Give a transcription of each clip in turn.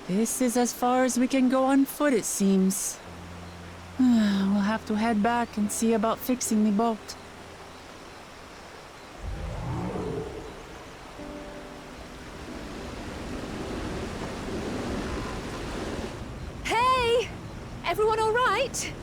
This is as far as we can go on foot, it seems. We'll have to head back and see about fixing the boat. Hey! Everyone all right?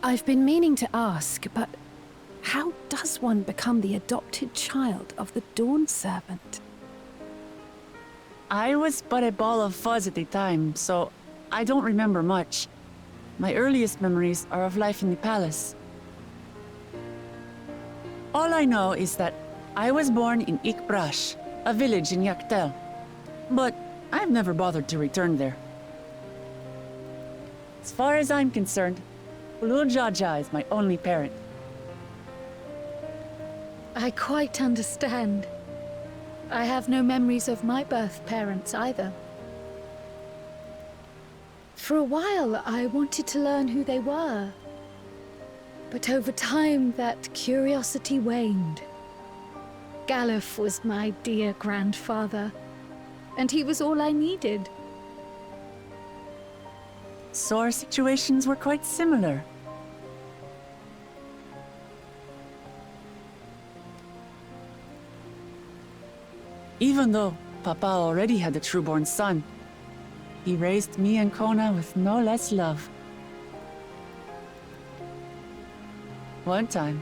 I've been meaning to ask, but how does one become the adopted child of the Dawn Servant? I was but a ball of fuzz at the time, so I don't remember much. My earliest memories are of life in the palace. All I know is that I was born in Ikbrash, a village in Yaktel. But I've never bothered to return there. As far as I'm concerned, Ulul Jaja is my only parent. I quite understand. I have no memories of my birth parents either. For a while, I wanted to learn who they were. But over time, that curiosity waned. Galuf was my dear grandfather, and he was all I needed. So our situations were quite similar. Even though Papa already had a trueborn son, he raised me and Kona with no less love. One time,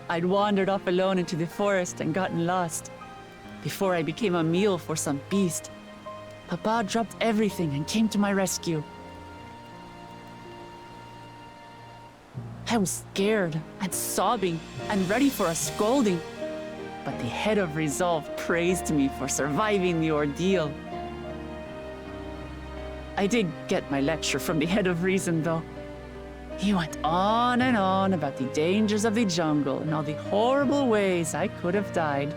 I'd wandered off alone into the forest and gotten lost. Before I became a meal for some beast, Papa dropped everything and came to my rescue. I was scared and sobbing and ready for a scolding, but the head of resolve praised me for surviving the ordeal. I did get my lecture from the head of reason, though. He went on and on about the dangers of the jungle and all the horrible ways I could have died.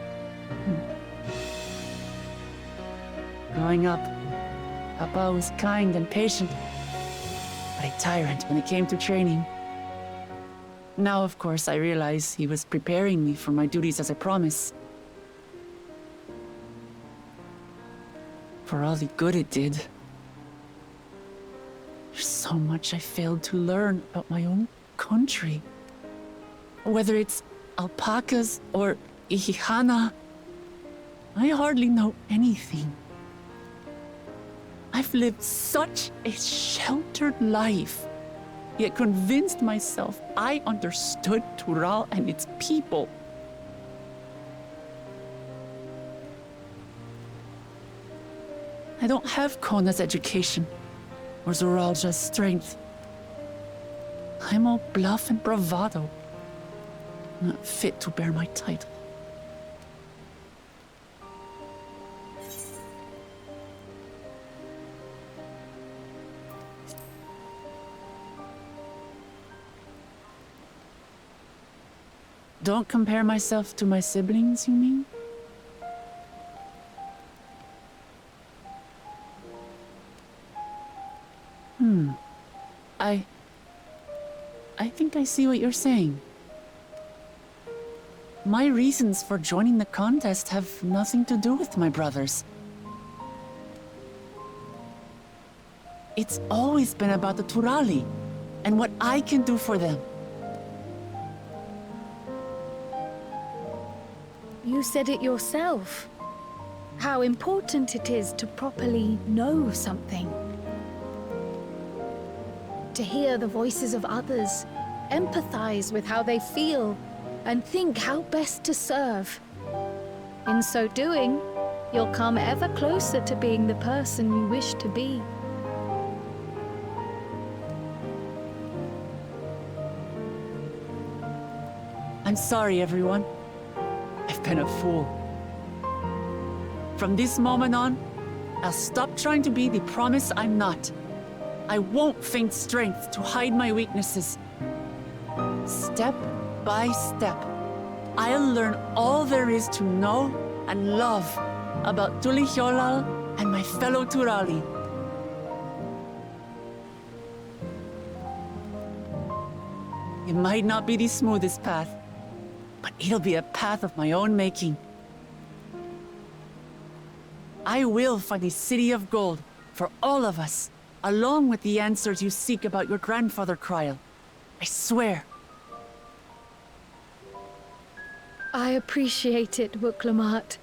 Growing up, Papa was kind and patient, but a tyrant when it came to training. Now, of course, I realize he was preparing me for my duties as a promise. For all the good it did. There's so much I failed to learn about my own country. Whether it's alpacas or Ihihana, I hardly know anything. I've lived such a sheltered life, yet convinced myself I understood Tural and its people. I don't have Kona's education, or Zoralja's strength. I'm all bluff and bravado, not fit to bear my title. Don't compare myself to my siblings, you mean? I think I see what you're saying. My reasons for joining the contest have nothing to do with my brothers. It's always been about the Turali and what I can do for them. You said it yourself. How important it is to properly know something. To hear the voices of others, empathize with how they feel, and think how best to serve. In so doing, you'll come ever closer to being the person you wish to be. I'm sorry, everyone. I've been a fool. From this moment on, I'll stop trying to be the promise I'm not. I won't feign strength to hide my weaknesses. Step by step, I'll learn all there is to know and love about Tulihyolal and my fellow Turali. It might not be the smoothest path, but it'll be a path of my own making. I will find a city of gold for all of us, along with the answers you seek about your grandfather, Kryl. I swear. I appreciate it, Wuk Lamat,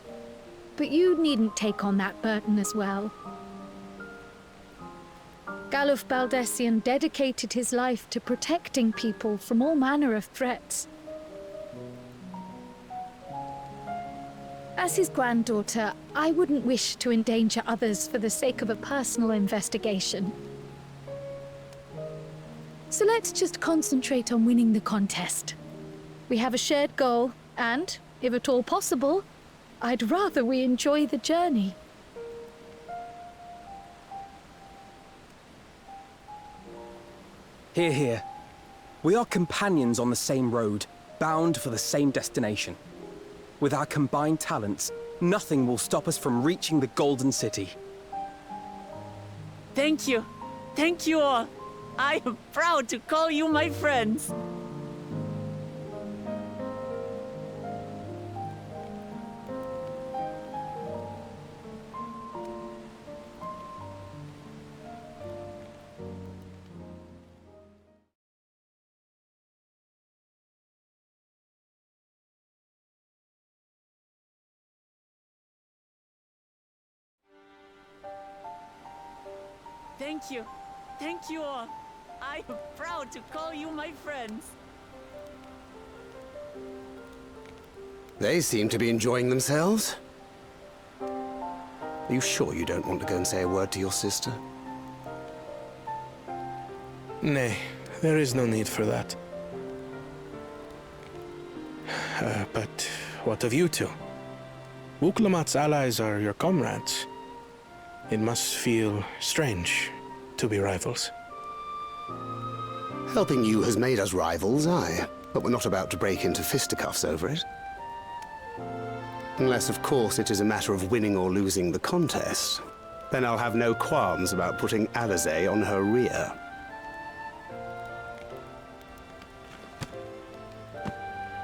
but you needn't take on that burden as well. Galuf Baldessian dedicated his life to protecting people from all manner of threats. As his granddaughter, I wouldn't wish to endanger others for the sake of a personal investigation. So let's just concentrate on winning the contest. We have a shared goal, and, if at all possible, I'd rather we enjoy the journey. Hear, hear. We are companions on the same road, bound for the same destination. With our combined talents, nothing will stop us from reaching the Golden City. Thank you. Thank you all. I am proud to call you my friends. Thank you. Thank you all. I am proud to call you my friends. They seem to be enjoying themselves. Are you sure you don't want to go and say a word to your sister? Nay, there is no need for that. But what of you two? Wuk Lamat's allies are your comrades. It must feel strange to be rivals. Helping you has made us rivals, aye. But we're not about to break into fisticuffs over it. Unless, of course, it is a matter of winning or losing the contest. Then I'll have no qualms about putting Alize on her rear.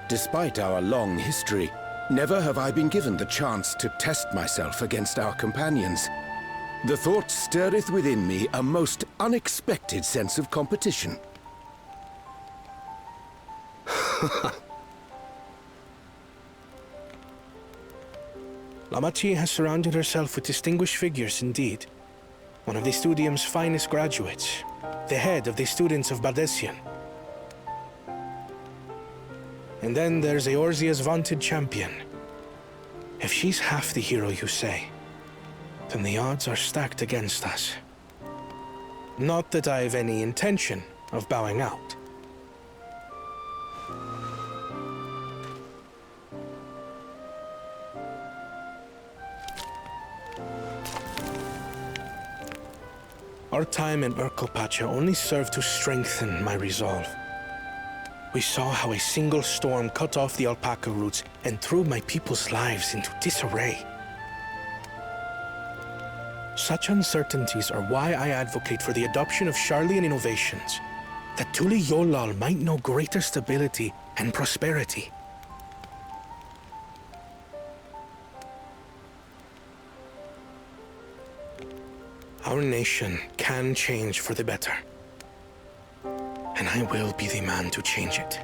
Despite our long history, never have I been given the chance to test myself against our companions. The thought stirreth within me a most unexpected sense of competition. Lamachi has surrounded herself with distinguished figures indeed. One of the Studium's finest graduates, the head of the students of Baldessian. And then there's Eorzea's vaunted champion. If she's half the hero you say, then the odds are stacked against us. Not that I've any intention of bowing out. Our time in Urkelpacha only served to strengthen my resolve. We saw how a single storm cut off the alpaca roots and threw my people's lives into disarray. Such uncertainties are why I advocate for the adoption of Sharlayan innovations, that Tuli Yolal might know greater stability and prosperity. Our nation can change for the better, and I will be the man to change it.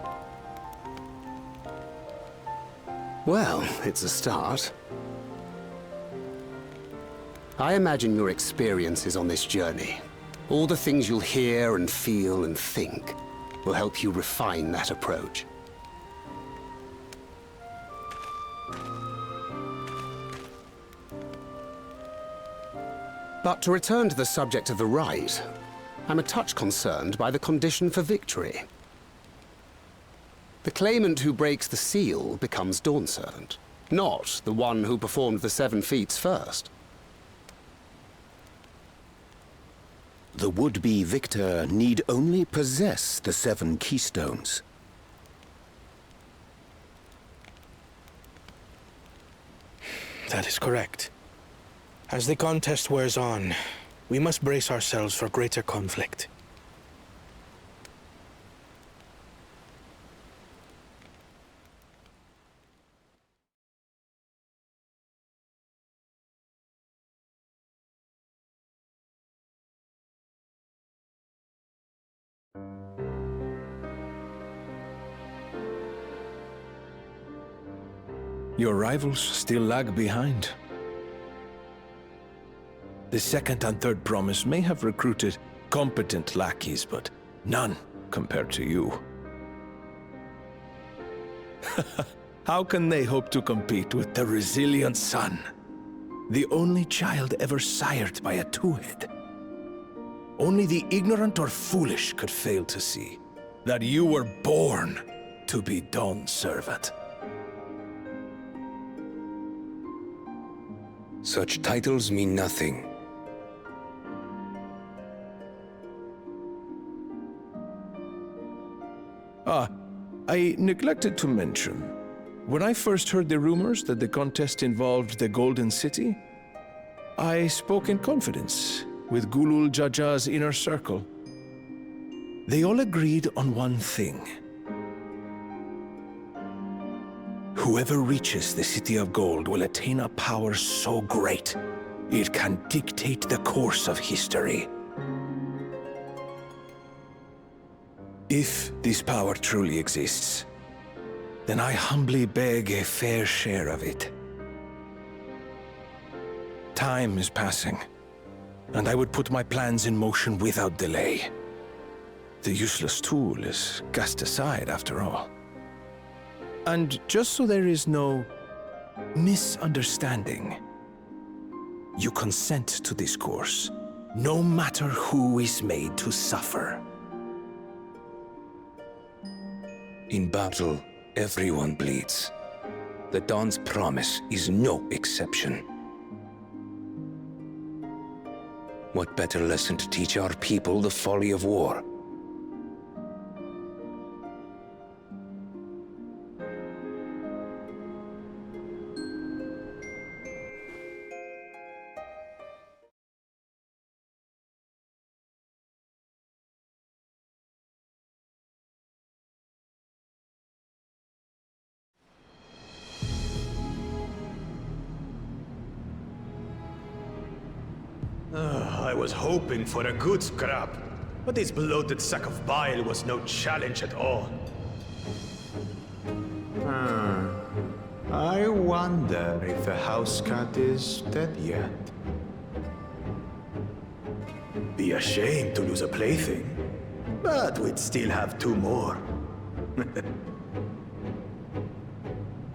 Well, it's a start. I imagine your experiences on this journey, all the things you'll hear and feel and think, will help you refine that approach. But to return to the subject of the rite, I'm a touch concerned by the condition for victory. The claimant who breaks the seal becomes Dawn Servant, not the one who performed the 7 feats first. The would-be victor need only possess the 7 keystones. That is correct. As the contest wears on, we must brace ourselves for greater conflict. Your rivals still lag behind. The second and third promise may have recruited Competent lackeys, but none compared to you. How can they hope to compete with the resilient son? The only child ever sired by a two-head. Only the ignorant or foolish could fail to see that you were born to be Dawn's servant. Such titles mean nothing. I neglected to mention. When I first heard the rumors that the contest involved the Golden City, I spoke in confidence with Gulul Jaja's inner circle. They all agreed on one thing. Whoever reaches the City of Gold will attain a power so great, it can dictate the course of history. If this power truly exists, then I humbly beg a fair share of it. Time is passing, and I would put my plans in motion without delay. The useless tool is cast aside, after all. And just so there is no misunderstanding, you consent to this course, no matter who is made to suffer. In battle, everyone bleeds. The Dawn's promise is no exception. What better lesson to teach our people the folly of war? I was hoping for a good scrap, but this bloated sack of bile was no challenge at all. I wonder if the house cat is dead yet. Be a shame to lose a plaything, but we'd still have two more.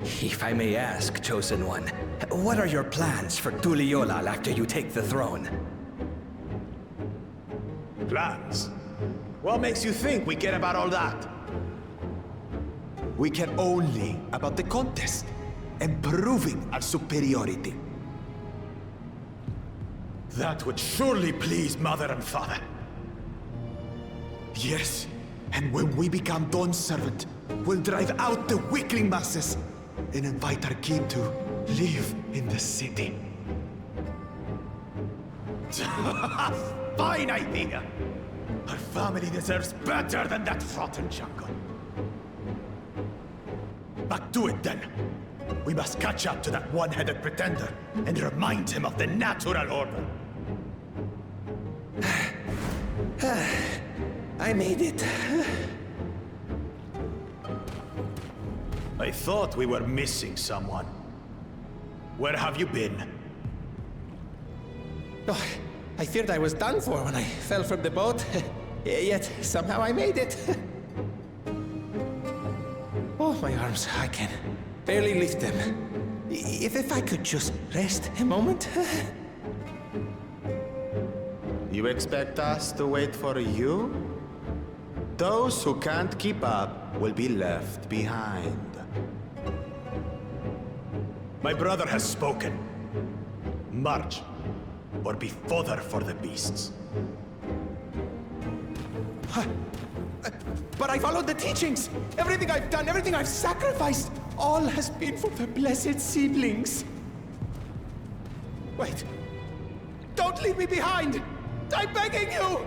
If I may ask, Chosen One, what are your plans for Tuliolal after you take the throne? Plans? What makes you think we care about all that? We care only about the contest and proving our superiority. That would surely please Mother and Father. Yes, and when we become Dawn's servant, we'll drive out the weakling masses and invite our king to live in the city. Fine idea! Our family deserves better than that rotten jungle. Back to it then. We must catch up to that one-headed pretender and remind him of the natural order. I made it. I thought we were missing someone. Where have you been? Oh, I feared I was done for when I fell from the boat. Yet, somehow I made it. Oh, my arms, I can barely lift them. If I could just rest a moment. You expect us to wait for you? Those who can't keep up will be left behind. My brother has spoken. March, or be fodder for the beasts. But I followed the teachings! Everything I've done, everything I've sacrificed, all has been for the blessed seedlings. Wait. Don't leave me behind! I'm begging you!